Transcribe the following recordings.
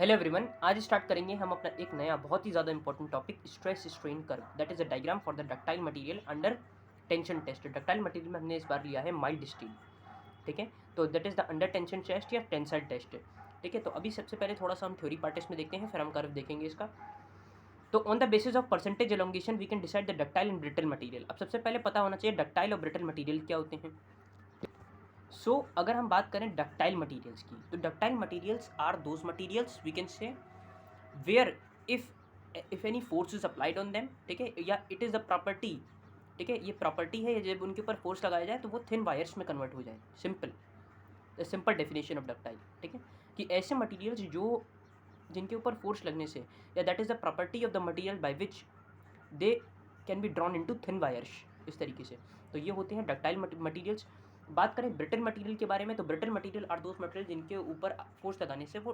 Hello everyone, आज start करेंगे हम अपना एक नया बहुत ही ज़्यादा important topic stress strain curve. That is a diagram for the ductile material under tension test. Ductile material में हमने इस बार लिया है माइल्ड स्टील। ठीक है, तो that is the under tension test या टेंसाइल टेस्ट। ठीक है, तो अभी सबसे पहले थोड़ा सा हम थ्योरी पार्ट टेस्ट में देखते हैं, फिर हम कर्व देखेंगे इसका। तो on the basis of percentage elongation we can decide the ductile and brittle material. अब सबसे पहले पता होना चाहिए डक्टाइल और ब्रिटल मटेरियल क्या होते हैं। अगर हम बात करें डक्टाइल मटेरियल्स की, तो ductile materials are those materials we can say where if any force is applied on them. ठीक है, या इट इज़ द प्रॉपर्टी। ठीक है, ये प्रॉपर्टी है, जब उनके ऊपर फोर्स लगाया जाए तो वो थिन वायर्स में कन्वर्ट हो जाए। Simple definition of ductile. ठीक है, कि ऐसे मटेरियल्स जो जिनके ऊपर फोर्स लगने से, या that is the property of the material by which they can be drawn into thin wires, इस तरीके से। तो ये होते हैं डक्टाइल मटेरियल्स। बात करें ब्रिटल मटेरियल के बारे में, तो brittle material are those material जिनके ऊपर फोर्स लगाने से वो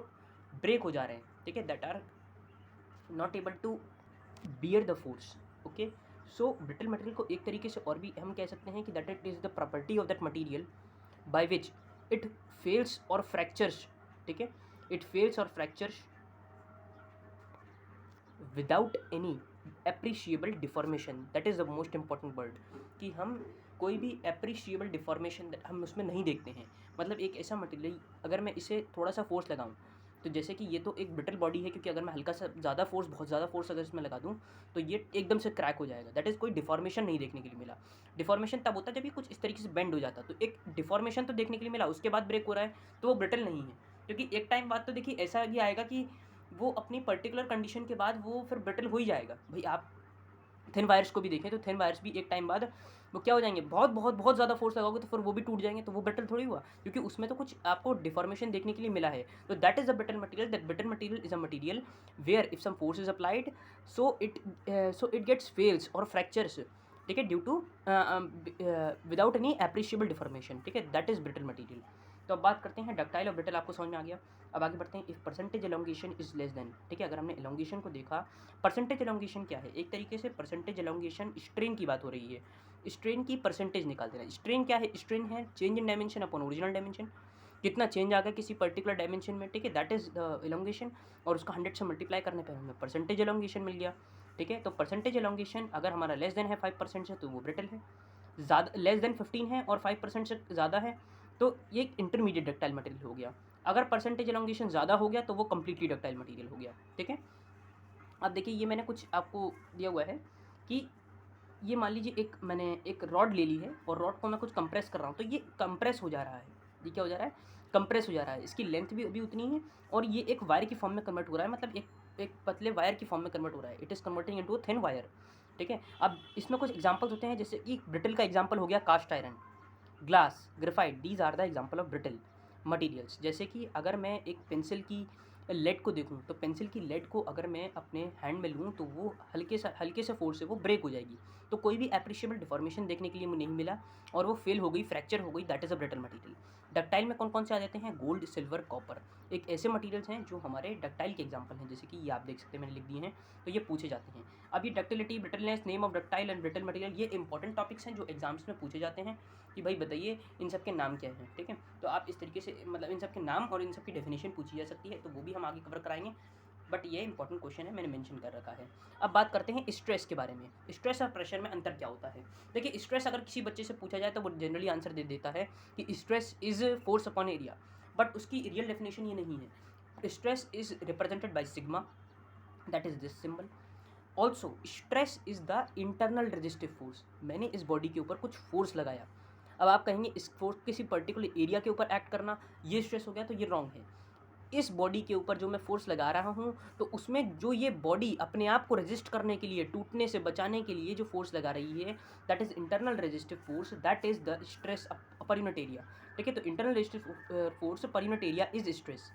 ब्रेक हो जा रहे हैं। ठीक है, that are not able to bear the force. Okay, so brittle material को एक तरीके से और भी हम कह सकते हैं कि that it is the property of that material by which it fails और फ्रैक्चर्स। ठीक है, इट फेल्स और fractures without any appreciable deformation. That is the most important word, कि हम कोई भी एप्रिशिएबल डिफॉर्मेशन हम उसमें नहीं देखते हैं। मतलब एक ऐसा मटेरियल अगर मैं इसे थोड़ा सा फोर्स लगाऊं, तो जैसे कि ये तो एक ब्रिटल बॉडी है, क्योंकि अगर मैं हल्का सा ज़्यादा फोर्स, बहुत ज़्यादा फोर्स अगर इसमें लगा दूं तो ये एकदम से क्रैक हो जाएगा। दैट इज़ कोई डिफॉर्मेशन नहीं देखने के लिए मिला। डिफॉर्मेशन तब होता है जब ये कुछ इस तरीके से बेंड हो जाता, तो एक डिफॉर्मेशन तो देखने के लिए मिला, उसके बाद ब्रेक हो रहा है, तो वो ब्रिटल नहीं है। क्योंकि एक टाइम बाद तो देखिए ऐसा भी आएगा कि वो अपनी पर्टिकुलर कंडीशन के बाद वो फिर ब्रिटल हो ही जाएगा। भाई आप थिन वायर्स को भी देखें, तो थिन वायर्स भी एक टाइम बाद वो क्या हो जाएंगे, बहुत बहुत बहुत ज़्यादा फोर्स लगाओगे तो फिर वो भी टूट जाएंगे, तो वो ब्रिटल थोड़ी हुआ, क्योंकि उसमें तो कुछ आपको डिफॉर्मेशन देखने के लिए मिला है। तो that is a brittle material. That brittle material is a material where if some force is applied so it gets fails और फ्रैक्चर्स। ठीक है, due to without any appreciable deformation. ठीक है, दैट इज़ ब्रिटल मटेरियल। तो अब बात करते हैं डक्टाइल और ब्रिटल, आपको समझ में आ गया। अब आगे बढ़ते हैं। If percentage elongation is less than. ठीक है, अगर हमने एलोंगेशन को देखा, परसेंटेज एलोंगेशन क्या है, एक तरीके से परसेंटेज एलोंगेशन स्ट्रेन की बात हो रही है। स्ट्रेन की परसेंटेज निकाल देना। स्ट्रेन क्या है, स्ट्रेन है change in dimension upon original dimension, कितना चेंज आ गया किसी पर्टिकुलर डायमेंशन में। ठीक है, दैट इज द एलोंगेशन, और उसका 100 से मल्टीप्लाई करने पर हमें परसेंटेज एलोंगेशन मिल गया। ठीक है, तो परसेंटेज एलोंगेशन अगर हमारा लेस देन है 5% से, तो वो ब्रिटल है। ज़्यादा लेस देन 15 है और 5% से ज़्यादा है, तो ये एक इंटरमीडिएट डक्टाइल मटेरियल हो गया। अगर परसेंटेज एलोंगेशन ज़्यादा हो गया तो वो कंप्लीटली डक्टाइल मटेरियल हो गया। ठीक है, अब देखिए ये मैंने कुछ आपको दिया हुआ है कि ये मान लीजिए मैंने एक रॉड ले ली है, और रॉड को मैं कुछ कंप्रेस कर रहा हूँ, तो ये कंप्रेस हो जा रहा है। ये क्या हो जा रहा है, कंप्रेस हो जा रहा है। इसकी लेंथ भी अभी उतनी है, और ये एक वायर की फॉर्म में कन्वर्ट हो रहा है, मतलब एक पतले वायर की फॉर्म में कन्वर्ट हो रहा है। It is converting into a thin wire. ठीक है, अब इसमें कुछ एग्जांपल्स होते हैं, जैसे कि ब्रिटल का एग्जांपल हो गया cast iron, glass, graphite, these are the example of brittle materials. जैसे कि अगर मैं एक पेंसिल की लेड को देखूं, तो पेंसिल की लेड को अगर मैं अपने हैंड में लूं तो वो हल्के से फोर्स से वो ब्रेक हो जाएगी, तो कोई भी एप्रिशिएबल डिफॉर्मेशन देखने के लिए नहीं मिला, और वो फेल हो गई, फ्रैक्चर हो गई। That is a brittle material. Ductile में कौन कौन से आ जाते हैं, गोल्ड, सिल्वर, कॉपर, एक ऐसे मटेरियल्स हैं जो हमारे डक्टाइल के एग्जाम्पल हैं। जैसे कि ये आप देख सकते हैं, मैंने लिख दिए हैं, तो ये पूछे जाते हैं। अब ये ductility, brittleness, name of ductile and brittle material, ये इंपॉर्टेंट टॉपिक्स हैं जो एग्जाम्स में पूछे जाते हैं, कि भाई बताइए इन सब के नाम क्या हैं। ठीक है, तो आप इस तरीके से, मतलब इन सब के नाम और इन सब की डेफिनेशन पूछी जा सकती है, तो वो भी हम आगे कवर कराएंगे, बट ये इंपॉर्टेंट क्वेश्चन है, मैंने मेंशन कर रखा है। अब बात करते हैं स्ट्रेस के बारे में। स्ट्रेस और प्रेशर में अंतर क्या होता है। देखिए, स्ट्रेस अगर किसी बच्चे से पूछा जाए तो वो जनरली आंसर दे देता है कि stress is force upon area, but उसकी रियल डेफिनेशन ये नहीं है। Stress is represented by sigma, that is this symbol. Also stress is the internal resistive force. मैंने इस बॉडी के ऊपर कुछ फोर्स लगाया, अब आप कहेंगे इस फोर्स किसी पर्टिकुलर एरिया के ऊपर एक्ट करना ये स्ट्रेस हो गया, तो ये रॉन्ग है। इस बॉडी के ऊपर जो मैं फोर्स लगा रहा हूँ, तो उसमें जो ये बॉडी अपने आप को रेजिस्ट करने के लिए, टूटने से बचाने के लिए जो फोर्स लगा रही है, that is internal resistive force, that is the stress per unit area. ठीक है, तो internal resistive force per unit area is stress.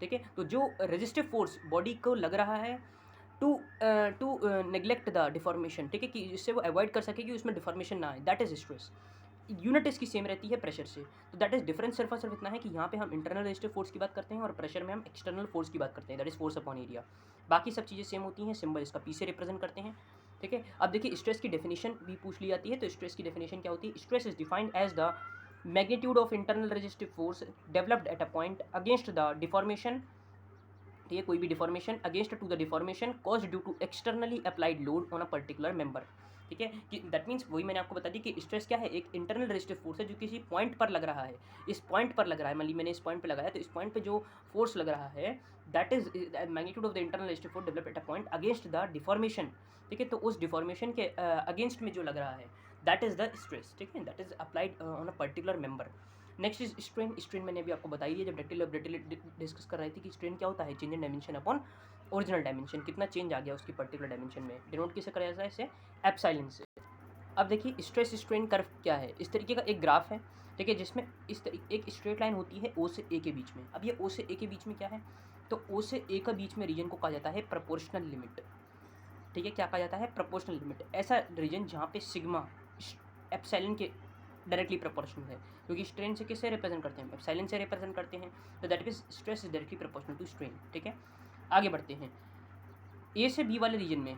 ठीक है, तो जो रेजिस्टिव फोर्स बॉडी को लग रहा है to to neglect the deformation, ठीक है, कि इससे वो अवॉइड कर सके कि उसमें डिफॉर्मेशन ना आए, दैट इज स्ट्रेस। यूनिट इसकी सेम रहती है प्रेशर से, तो दैट इज डिफरेंस सिर्फ और सिर्फ इतना है कि यहाँ पे हम इंटरनल रेजिस्टिव फोर्स की बात करते हैं, और प्रेशर में हम एक्सटर्नल फोर्स की बात करते हैं, that is force upon area. बाकी सब चीज़ें सेम होती हैं, सिंबल इसका पी से रिप्रेजेंट करते हैं। ठीक है, अब देखिए स्ट्रेस की डेफिनेशन भी पूछ ली जाती है, तो स्ट्रेस की डेफिनेशन क्या होती है, stress is defined as the magnitude of internal resistive force developed at a point against the deformation ठीक है, कोई भी deformation against to the deformation cause due to externally applied load on a particular member. ठीक है, कि that means वही मैंने आपको बता दी कि स्ट्रेस क्या है, एक इंटरनल रेजिस्टिव फोर्स है जो किसी पॉइंट पर लग रहा है, इस पॉइंट पर लग रहा है, मान ली मैंने इस पॉइंट पे लगाया तो इस पॉइंट पे जो फोर्स लग रहा है that is magnitude of the internal resistive force develop at a point against the deformation. ठीक है, तो उस डिफॉर्मेशन के अगेंस्ट में जो लग रहा है दैट इज द स्ट्रेस। ठीक है, that is applied on a particular member. Next is strain. Strain मैंने अभी आपको बताई है जब डेटिल डिस्कस कर रही थी कि स्ट्रेन क्या होता है, change in dimension upon original dimension, कितना चेंज आ गया उसकी पर्टिकुलर डायमेंशन में, डिनोट किसे कराया जाए इसे एप्सिलॉन से। अब देखिए स्ट्रेस स्ट्रेन कर्व क्या है, इस तरीके का एक ग्राफ है। ठीक है, जिसमें इस तरीके एक स्ट्रेट लाइन होती है ओ से ए के बीच में। अब ये ओ से ए के बीच में क्या है, तो ओ से ए के बीच में रीजन को कहा जाता है प्रोपोर्शनल लिमिट। ठीक है, क्या कहा जाता है, प्रोपोर्शनल लिमिट। ऐसा रीजन जहाँ पे सिग्मा एप्सिलॉन के डायरेक्टली प्रोपोर्शनल है, क्योंकि स्ट्रेन से किससे रिप्रेजेंट करते हैं, एप्सिलॉन से रिप्रेजेंट करते हैं, तो that means stress is directly proportional to strain. ठीक है, आगे बढ़ते हैं। ए से बी वाले रीजन में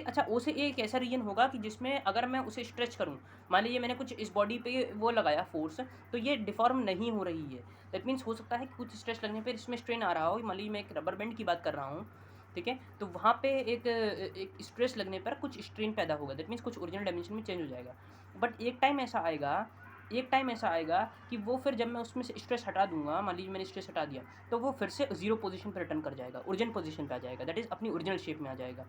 अच्छा ओ से ए एक ऐसा रीजन होगा कि जिसमें अगर मैं उसे स्ट्रेच करूं, मान लीजिए मैंने कुछ इस बॉडी पे वो लगाया फोर्स, तो ये डिफॉर्म नहीं हो रही है। दैट मीन्स हो सकता है कि कुछ स्ट्रेच लगने पर इसमें स्ट्रेन आ रहा हो, मान लीजिए मैं एक रबर बैंड की बात कर रहा हूँ। ठीक है, तो वहाँ पे एक स्ट्रेस लगने पर कुछ स्ट्रेन पैदा होगा, दैट मीन्स कुछ ओरिजिनल डायमेंशन में चेंज हो जाएगा। बट एक टाइम ऐसा आएगा कि वो फिर जब मैं उसमें से स्ट्रेस हटा दूंगा, मान लीजिए मैंने स्ट्रेस हटा दिया, तो वो फिर से जीरो पोजीशन पर रिटर्न कर जाएगा, ओरिजिनल पोजीशन पे आ जाएगा, दैट इज़ अपनी ओरिजिनल शेप में आ जाएगा।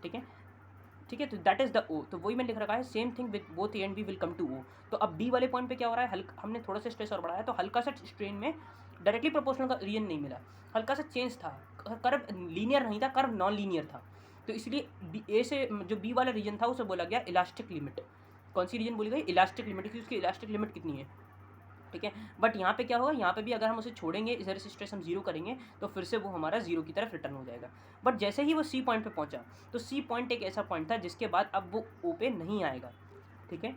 ठीक है, तो दैट इज़ द ओ। तो वही मैंने लिख रखा है, same thing with both A and B will come to O. तो अब बी वाले पॉइंट पे क्या हो रहा है, हल्का हमने थोड़ा सा स्ट्रेस और बढ़ाया तो हल्का सा स्ट्रेन में डायरेक्टली प्रोपोर्शनल का रीजन नहीं मिला, हल्का सा चेंज था, कर्व लीनियर नहीं था, कर्व नॉन लीनियर था। तो इसलिए ए से जो बी वाला रीजन था उसे बोला गया इलास्टिक लिमिट। कौन सी रीजन बोली गई, इलास्टिक लिमिट, क्योंकि उसकी इलास्टिक लिमिट कितनी है। ठीक है, बट यहाँ पे क्या होगा, यहाँ पे भी अगर हम उसे छोड़ेंगे, इधर से स्ट्रेस हम जीरो करेंगे तो फिर से वो हमारा जीरो की तरफ रिटर्न हो जाएगा। बट जैसे ही वो सी पॉइंट पे पहुँचा, तो सी पॉइंट एक ऐसा पॉइंट था जिसके बाद अब वो ओ पे नहीं आएगा। ठीक है,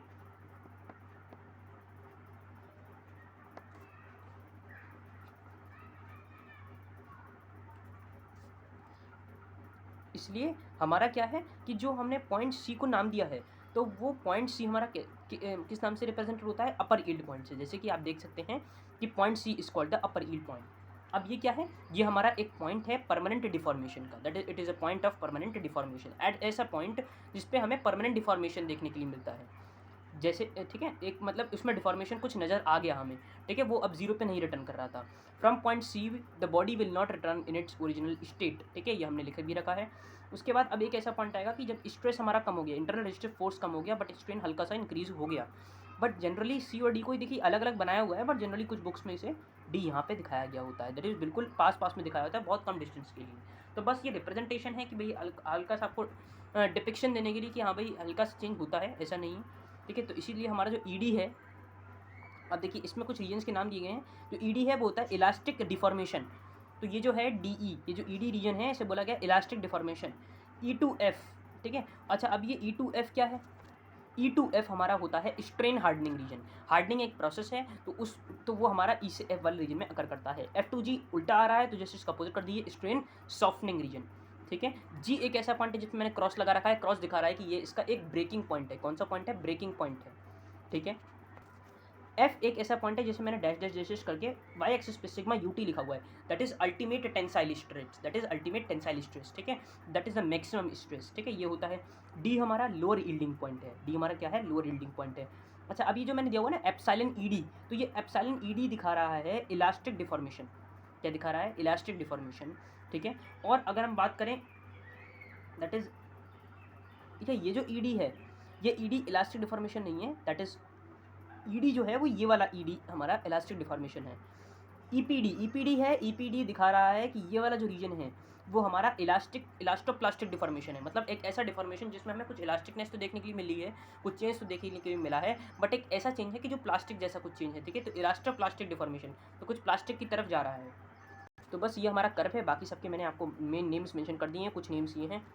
इसलिए हमारा क्या है कि जो हमने पॉइंट सी को नाम दिया है, तो वो पॉइंट सी हमारा किस नाम से रिप्रेजेंट होता है, अपर यील्ड पॉइंट से। जैसे कि आप देख सकते हैं कि point C is called the upper yield point. अब ये क्या है, ये हमारा एक पॉइंट है परमानेंट डिफॉर्मेशन का, that is it is a point of permanent deformation, at ऐसा पॉइंट जिसपे हमें परमानेंट डिफॉर्मेशन देखने के लिए मिलता है। जैसे ठीक है, एक मतलब उसमें डिफॉर्मेशन कुछ नज़र आ गया हमें। ठीक है, वो अब जीरो पे नहीं रिटर्न कर रहा था। From point see the body will not return in its original state. ठीक है, ये हमने लिख भी रखा है। उसके बाद अब एक ऐसा पॉइंट आएगा कि जब स्ट्रेस हमारा कम हो गया, इंटरनल रेजिस्टिव फोर्स कम हो गया, बट स्ट्रेन हल्का सा इंक्रीज हो गया। बट जनरली सी और डी को ही देखिए अलग अलग बनाया हुआ है, बट जनरली कुछ बुक्स में इसे डी यहाँ पे दिखाया गया होता है, दैट इज़ बिल्कुल पास पास में दिखाया होता है, बहुत कम डिस्टेंस के लिए। तो बस ये रिप्रेजेंटेशन है कि भाई हल्का सा आपको डिपिक्शन देने के लिए कि हाँ भाई हल्का सा चेंज होता है, ऐसा नहीं है। ठीक है, तो इसीलिए हमारा जो ईडी है, अब देखिए इसमें कुछ रीजन्स के नाम दिए गए हैं। जो ईडी है वो होता है इलास्टिक डिफॉर्मेशन। तो ये जो है डीई, ये जो ईडी रीजन है इसे बोला गया इलास्टिक डिफॉर्मेशन। E2F। ठीक है, अच्छा अब ये E2F क्या है, E2F हमारा होता है स्ट्रेन हार्डनिंग रीजन। हार्डनिंग एक प्रोसेस है, तो वो हमारा E से F वाले रीजन में अकर करता है। F2G उल्टा आ रहा है तो जैसे इसका अपोजिट कर दीजिए, स्ट्रेन सॉफ्टनिंग रीजन। ठीक है, G एक ऐसा पॉइंट है जिसमें मैंने क्रॉस लगा रखा है, क्रॉस दिखा रहा है कि ये इसका एक ब्रेकिंग पॉइंट है। कौन सा पॉइंट है, ब्रेकिंग पॉइंट है। ठीक है, F एक ऐसा पॉइंट है जिसमें मैंने डैश डैश डैश करके y एक्सिस पे सिग्मा UT लिखा हुआ है, that is ultimate tensile stress, that is ultimate tensile stress. ठीक है, that is the maximum stress. ठीक है, ये होता है। D हमारा लोअर यील्डिंग पॉइंट है, D हमारा क्या है, लोअर यील्डिंग पॉइंट है। अच्छा अब ये जो मैंने दिया हुआ ना एप्सिलॉन ED, तो ये एप्सिलॉन ED दिखा रहा है इलास्टिक डिफॉर्मेशन। क्या दिखा रहा है, इलास्टिक डिफॉर्मेशन। ठीक है, और अगर हम बात करें दैट इज, ठीक है, ये जो ED है, ये ED इलास्टिक डिफॉर्मेशन नहीं है, दैट इज ईडी जो है वो ये वाला ईडी हमारा इलास्टिक डिफॉर्मेशन है। ईपीडी है, ईपीडी दिखा रहा है कि ये वाला जो रीजन है वो हमारा इलास्टोप्लास्टिक डिफॉर्मेशन है। मतलब एक ऐसा डिफॉर्मेशन जिसमें हमें कुछ इलास्टिकनेस तो देखने के लिए मिली है, कुछ चेंज तो देखने के लिए मिला है, बट एक ऐसा चेंज है कि जो प्लास्टिक जैसा कुछ चेंज है। ठीक है, तो इलास्टोप्लास्टिक डिफॉर्मेशन, तो कुछ प्लास्टिक की तरफ जा रहा है। तो बस ये हमारा कर्व है, बाकी सबके मैंने आपको मेन नेम्स मेंशन कर दिए हैं, कुछ नेम्स ये हैं।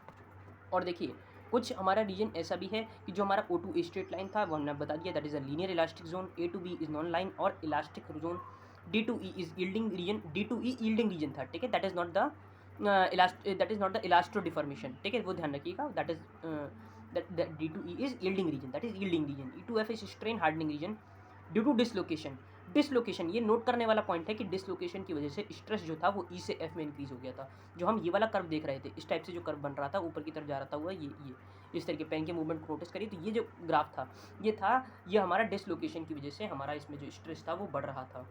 और देखिए कुछ हमारा रीजन ऐसा भी है कि जो हमारा O2 स्ट्रेट लाइन था वो हमने बता दिया, that is a linear elastic zone. A to B is non line और elastic zone. D2E is yielding region, D2E yielding region था। ठीक है, that is not the elasto deformation. ठीक है, वो ध्यान रखिएगा, that is D2E is yielding region, that is yielding region. E2F is strain hardening region due to dislocation. Dislocation, ये note करने वाला पॉइंट है कि डिसलोकेशन की वजह से स्ट्रेस जो था वो ई से एफ में इंक्रीज हो गया था। जो हम ये वाला कर्व देख रहे थे, इस टाइप से जो कर्व बन रहा था ऊपर की तरफ जा रहा था, हुआ ये इस तरीके पेन के मूवमेंट को नोटिस करिए तो ये जो ग्राफ था ये हमारा डिसलोकेशन की वजह से हमारा इसमें जो स्ट्रेस था वो बढ़ रहा था।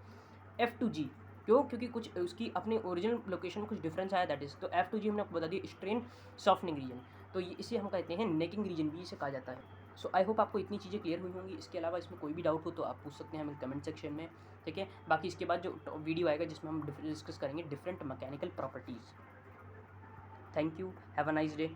F2G क्यों? क्योंकि कुछ उसकी अपने ओरिजिनल लोकेशन कुछ डिफरेंस आया, दैट इज़ तो F2G हमने आपको बता दिया स्ट्रेन सॉफ्टनिंग रीजन, तो ये इसे हम कहते हैं नेकिंग रीजन भी इसे कहा जाता है। सो आई होप आपको इतनी चीज़ें क्लियर हुई होंगी। इसके अलावा इसमें कोई भी डाउट हो तो आप पूछ सकते हैं हमें कमेंट सेक्शन में, ठीक है। बाकी इसके बाद जो वीडियो आएगा जिसमें हम डिस्कस करेंगे different mechanical properties. Thank you, have a nice day.